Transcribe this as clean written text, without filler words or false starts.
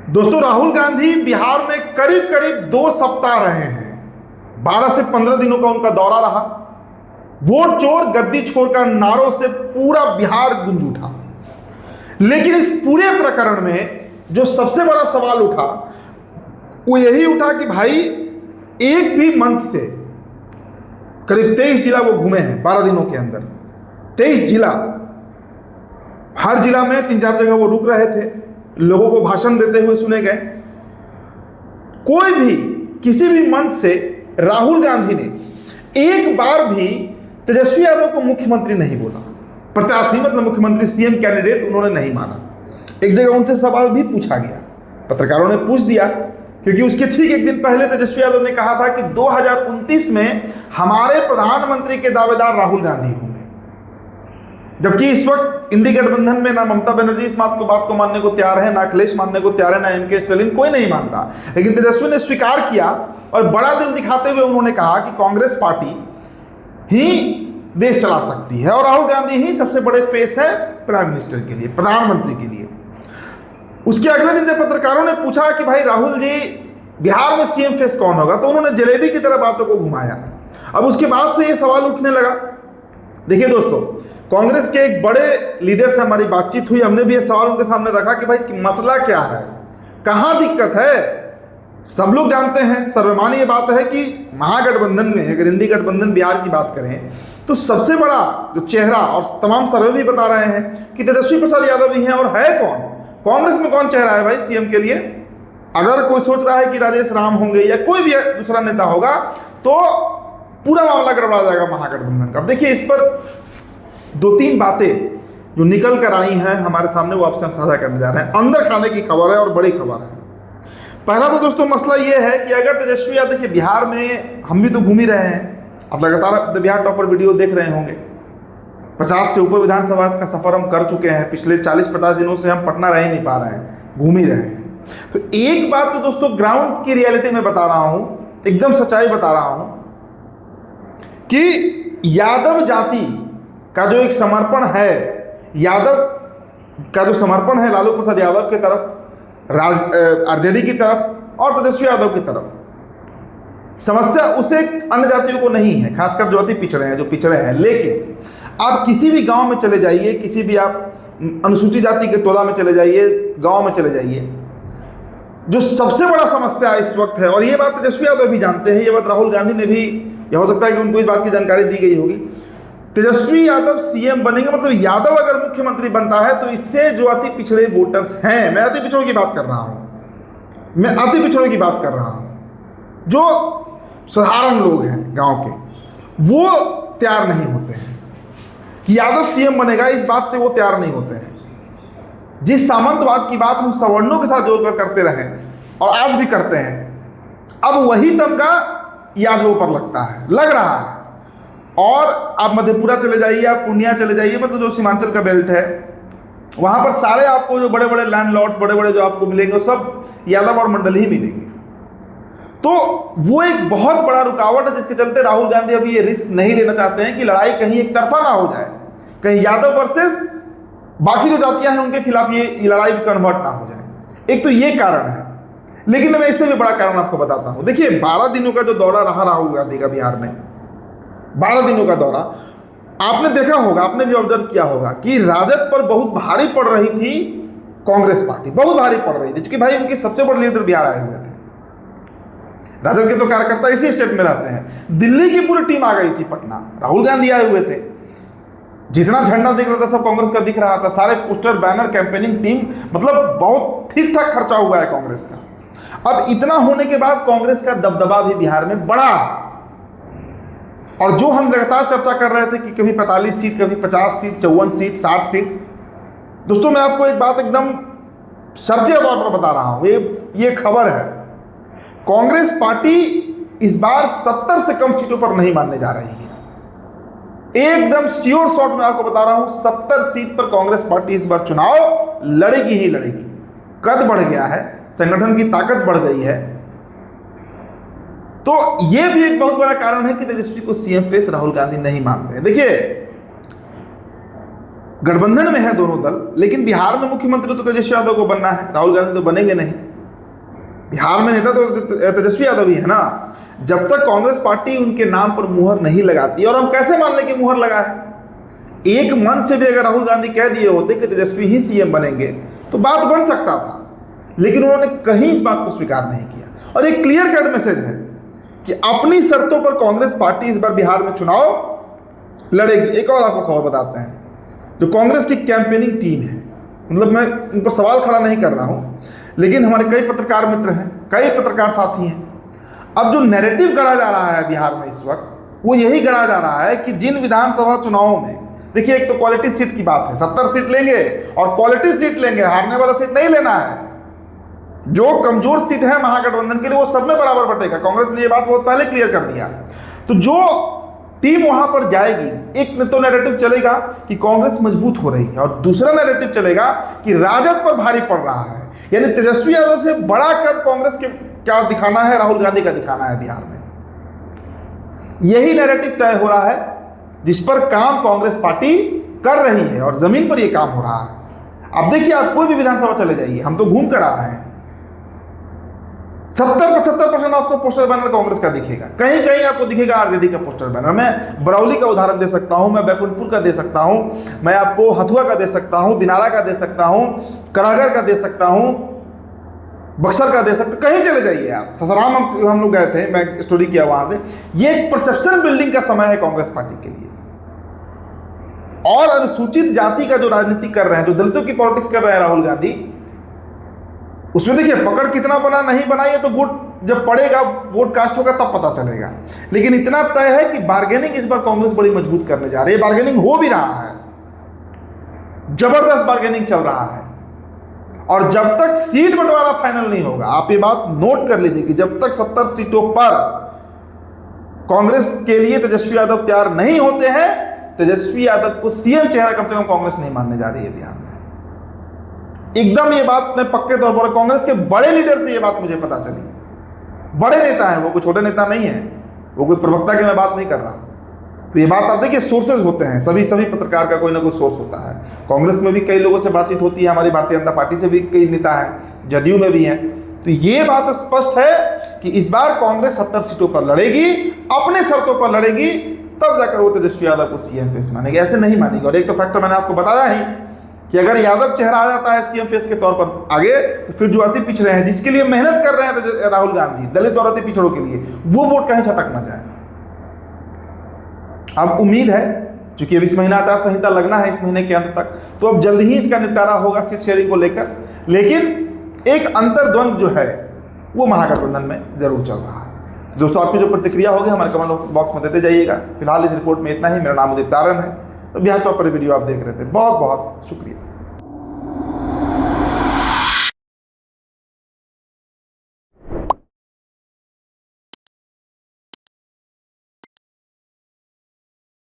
दोस्तों, राहुल गांधी बिहार में करीब करीब 2 सप्ताह रहे हैं। 12 से 15 दिनों का उनका दौरा रहा। वोट चोर गद्दी छोड़ का नारों से पूरा बिहार गूंज उठा। लेकिन इस पूरे प्रकरण में जो सबसे बड़ा सवाल उठा वो यही उठा कि भाई एक भी मंच से करीब 23 जिला वो घूमे हैं 12 दिनों के अंदर। 23 जिला, हर जिला में 3-4 जगह वो रुक रहे थे, लोगों को भाषण देते हुए सुने गए। कोई भी किसी भी मंच से राहुल गांधी ने एक बार भी तेजस्वी यादव को मुख्यमंत्री नहीं बोला। प्रत्याशी मतलब मुख्यमंत्री, सीएम कैंडिडेट उन्होंने नहीं माना। एक जगह उनसे सवाल भी पूछा गया, पत्रकारों ने पूछ दिया, क्योंकि उसके ठीक एक दिन पहले तेजस्वी यादव ने कहा था कि 2029 में हमारे प्रधानमंत्री के दावेदार राहुल गांधी होंगे। जबकि इस वक्त इंडी गठबंधन में ना ममता बनर्जी इस बात को मानने को तैयार है, ना अखिलेश मानने को तैयार है, ना एमके स्टालिन, कोई नहीं मानता। लेकिन तेजस्वी ने स्वीकार किया और बड़ा दिल दिखाते हुए उन्होंने कहा कि कांग्रेस पार्टी ही देश चला सकती है और राहुल गांधी ही सबसे बड़े फेस है प्राइम मिनिस्टर के लिए, प्रधानमंत्री के लिए। उसके अगले दिन जब पत्रकारों ने पूछा कि भाई राहुल जी बिहार में सीएम फेस कौन होगा, तो उन्होंने जलेबी की तरह बातों को घुमाया। अब उसके बाद से ये सवाल उठने लगा। देखिए दोस्तों, कांग्रेस के एक बड़े लीडर से हमारी बातचीत हुई, हमने भी ये सवाल उनके सामने रखा कि भाई मसला क्या है, कहां दिक्कत है। सब लोग जानते हैं, सर्वमान्य ये बात है कि महागठबंधन में, अगर इंडी गठबंधन बिहार की बात करें तो सबसे बड़ा जो चेहरा, और तमाम सर्वे भी बता रहे हैं कि तेजस्वी प्रसाद यादव ही हैं। और है कौन कांग्रेस में, कौन चेहरा है भाई सीएम के लिए? अगर कोई सोच रहा है कि राजेश राम होंगे या कोई भी दूसरा नेता होगा तो पूरा मामला गड़बड़ा जाएगा महागठबंधन का। देखिए, इस पर 2-3 बातें जो निकल कर आई हैं हमारे सामने, वो आपसे हम साझा करने जा रहे हैं। अंदर खाने की खबर है और बड़ी खबर है। पहला तो दोस्तों मसला ये है कि अगर तेजस्वी यादव, देखिए बिहार में हम भी तो घूम ही रहे हैं, आप लगातार बिहार टॉपर वीडियो देख रहे होंगे। 50 से ऊपर विधानसभा का सफर हम कर चुके हैं। पिछले 40-50 दिनों से हम पटना रह ही नहीं पा रहे हैं, घूम ही रहे हैं। तो एक बात तो दोस्तों ग्राउंड की रियलिटी में बता रहा हूं, एकदम सच्चाई बता रहा हूं कि यादव जाति का जो एक समर्पण है, यादव का जो समर्पण है लालू प्रसाद यादव की तरफ, आरजेडी की तरफ और तेजस्वी यादव की तरफ, समस्या उसे अन्य जातियों को नहीं है, खासकर जो अति पिछड़े हैं, जो पिछड़े हैं। लेकिन आप किसी भी गांव में चले जाइए, किसी भी आप अनुसूचित जाति के टोला में चले जाइए, गांव में चले जाइए, जो सबसे बड़ा समस्या इस वक्त है, और ये बात तेजस्वी यादव भी जानते हैं, ये बात राहुल गांधी ने भी, यह हो सकता है कि उनको इस बात की जानकारी दी गई होगी। तेजस्वी यादव सीएम बनेंगे मतलब यादव अगर मुख्यमंत्री बनता है तो इससे जो अति पिछड़े वोटर्स हैं, मैं अति पिछड़ों की बात कर रहा हूं, मैं अति पिछड़ों की बात कर रहा हूं, जो साधारण लोग हैं गांव के, वो तैयार नहीं होते हैं कि यादव सीएम बनेगा। इस बात से वो तैयार नहीं होते हैं। जिस सामंतवाद की बात हम सवर्णों के साथ जोड़कर करते रहे और आज भी करते हैं, अब वही तमगा यादवों पर लगता है, लग रहा है। और आप मधेपुरा चले जाइए, आप पूर्णिया चले जाइए, मतलब जो सीमांचल का बेल्ट है, वहां पर सारे आपको जो बड़े बड़े लैंडलॉर्ड्स, बड़े बड़े जो आपको मिलेंगे, वो सब यादव और मंडल ही मिलेंगे। तो वो एक बहुत बड़ा रुकावट है, जिसके चलते राहुल गांधी अभी ये रिस्क नहीं लेना चाहते हैं कि लड़ाई कहीं एक तरफा ना हो जाए, कहीं यादव वर्सेस बाकी जो जातियां हैं उनके खिलाफ ये लड़ाई कन्वर्ट ना हो जाए। एक तो ये कारण है। लेकिन मैं इससे भी बड़ा कारण आपको बताता हूं। देखिए, 12 दिनों का जो दौरा रहा राहुल गांधी का बिहार में, 12 दिनों का दौरा, आपने देखा होगा, आपने भी ऑब्जर्व किया होगा कि राजद पर बहुत भारी पड़ रही थी कांग्रेस पार्टी, बहुत भारी पड़ रही थी, क्योंकि भाई उनके सबसे बड़े लीडर बिहार आए हुए थे। राजद के तो कार्यकर्ता इसी स्टेट में रहते हैं। दिल्ली की पूरी टीम आ गई थी पटना, राहुल गांधी आए हुए थे। जितना झंडा दिख रहा था सब कांग्रेस का दिख रहा था, सारे पोस्टर, बैनर, कैंपेनिंग टीम, मतलब बहुत ठीक ठाक खर्चा हुआ है कांग्रेस का। अब इतना होने के बाद कांग्रेस का दबदबा भी बिहार में बढ़ा, और जो हम लगातार चर्चा कर रहे थे कि कभी 45 सीट, कभी 50 सीट, 54 सीट, 60 सीट। दोस्तों, मैं आपको एक बात एकदम शर्तिया तौर पर बता रहा हूं, ये खबर है, कांग्रेस पार्टी इस बार 70 से कम सीटों पर नहीं मानने जा रही है। एकदम श्योर शॉट में आपको बता रहा हूं, 70 सीट पर कांग्रेस पार्टी इस बार चुनाव लड़ेगी ही लड़ेगी। कद बढ़ गया है, संगठन की ताकत बढ़ गई है। तो यह भी एक बहुत बड़ा कारण है कि तेजस्वी को सीएम फेस राहुल गांधी नहीं मानते हैं। देखिए, गठबंधन में है दोनों दल, लेकिन बिहार में मुख्यमंत्री तो तेजस्वी यादव को बनना है, राहुल गांधी तो बनेंगे नहीं। बिहार में नेता तो तेजस्वी यादव ही है ना। जब तक कांग्रेस पार्टी उनके नाम पर मुहर नहीं लगाती, और हम कैसे मान लें कि मुहर लगा है? एक मन से भी अगर राहुल गांधी कह दिए होते कि तेजस्वी ही सीएम बनेंगे तो बात बन सकता था, लेकिन उन्होंने कहीं इस बात को स्वीकार नहीं किया। और एक क्लियर कट मैसेज है कि अपनी शर्तों पर कांग्रेस पार्टी इस बार बिहार में चुनाव लड़ेगी। एक और आपको खबर बताते हैं, जो कांग्रेस की कैंपेनिंग टीम है, मतलब मैं उन पर सवाल खड़ा नहीं कर रहा हूं, लेकिन हमारे कई पत्रकार मित्र हैं, कई पत्रकार साथी हैं। अब जो नैरेटिव गढ़ा जा रहा है बिहार में इस वक्त, वो यही गढ़ा जा रहा है कि जिन विधानसभा चुनावों में, देखिए एक तो क्वालिटी सीट की बात है, 70 सीट लेंगे और क्वालिटी सीट लेंगे, हारने वाला सीट नहीं लेना है। जो कमजोर सीट है महागठबंधन के लिए वो सब में बराबर बटेगा। कांग्रेस ने ये बात बहुत पहले क्लियर कर दिया। तो जो टीम वहां पर जाएगी, एक तो नैरेटिव चलेगा कि कांग्रेस मजबूत हो रही है, और दूसरा नैरेटिव चलेगा कि राजद पर भारी पड़ रहा है। यानी तेजस्वी यादव से बड़ा कद कांग्रेस के क्या दिखाना है, राहुल गांधी का दिखाना है बिहार में। यही नैरेटिव तय हो रहा है, जिस पर काम कांग्रेस पार्टी कर रही है और जमीन पर यह काम हो रहा है। अब देखिए, आप कोई भी विधानसभा चले जाइए, हम तो घूम कर आ रहे हैं, 70-75% आपको पोस्टर बैनर कांग्रेस का दिखेगा। कहीं कहीं आपको दिखेगा आरजेडी का पोस्टर बैनर। मैं बरौली का उदाहरण दे सकता हूं, मैं बैकुंठपुर का दे सकता हूं, मैं आपको हथुआ का दे सकता हूं, दिनारा का दे सकता हूं, करागढ़ का दे सकता हूं, बक्सर का दे सकते, कहीं चले जाइए आप। ससाराम हम लोग गए थे, मैं स्टोरी किया वहां से। ये एक परसेप्शन बिल्डिंग का समय है कांग्रेस पार्टी के लिए। और अनुसूचित जाति का जो राजनीति कर रहे हैं, जो दलितों की पॉलिटिक्स कर रहे हैं राहुल गांधी, उसमें देखिए पकड़ कितना बना नहीं बना, ये तो वोट जब पड़ेगा, वोट कास्ट होगा तब पता चलेगा। लेकिन इतना तय है कि बार्गेनिंग इस बार कांग्रेस बड़ी मजबूत करने जा रही है। बार्गेनिंग हो भी रहा है, जबरदस्त बार्गेनिंग चल रहा है। और जब तक सीट बंटवारा फाइनल नहीं होगा, आप ये बात नोट कर लीजिए कि जब तक 70 सीटों पर कांग्रेस के लिए तेजस्वी यादव तैयार नहीं होते हैं, तेजस्वी यादव को सीएम चेहरा कम से कम कांग्रेस नहीं मानने जा रही है बिहार में। एकदम ये बात मैं पक्के तौर पर, कांग्रेस के बड़े लीडर से ये बात मुझे पता चली। बड़े नेता हैं वो, कोई छोटे नेता नहीं है, वो कोई प्रवक्ता की मैं बात नहीं कर रहा। तो ये बात आप देखिए, सोर्सेज होते हैं, सभी पत्रकार का कोई ना कोई सोर्स होता है। कांग्रेस में भी कई लोगों से बातचीत होती है, हमारी भारतीय जनता पार्टी से भी कई नेता हैं, जदयू में भी हैं। तो ये बात स्पष्ट है कि इस बार कांग्रेस 70 सीटों पर लड़ेगी, अपने शर्तों पर लड़ेगी, तब जाकर वो तेजस्वी यादव को सीएम फेस मानेगी, ऐसे नहीं मानेगी। और एक तो फैक्टर मैंने आपको बताया ही कि अगर यादव चेहरा आ जाता है सीएम फेस के तौर पर आगे, तो फिर जो अति पिछड़े हैं, जिसके लिए मेहनत कर रहे हैं राहुल गांधी, दलित और अति पिछड़ों के लिए, वो वोट कहीं छटक ना जाए। अब उम्मीद है, क्योंकि अब इस महीना आचार संहिता लगना है इस महीने के अंत तक, तो अब जल्द ही इसका निपटारा होगा सीट शेयरिंग को लेकर। लेकिन एक अंतर्द्वंद जो है वो महागठबंधन में जरूर चल रहा है। तो दोस्तों, आपकी जो प्रतिक्रिया होगी हमारे कमेंट बॉक्स में देते जाइएगा। फिलहाल इस रिपोर्ट में इतना ही। मेरा नाम उदित तारन है। तो बिहार टॉप पर वीडियो आप देख रहे थे, बहुत बहुत शुक्रिया।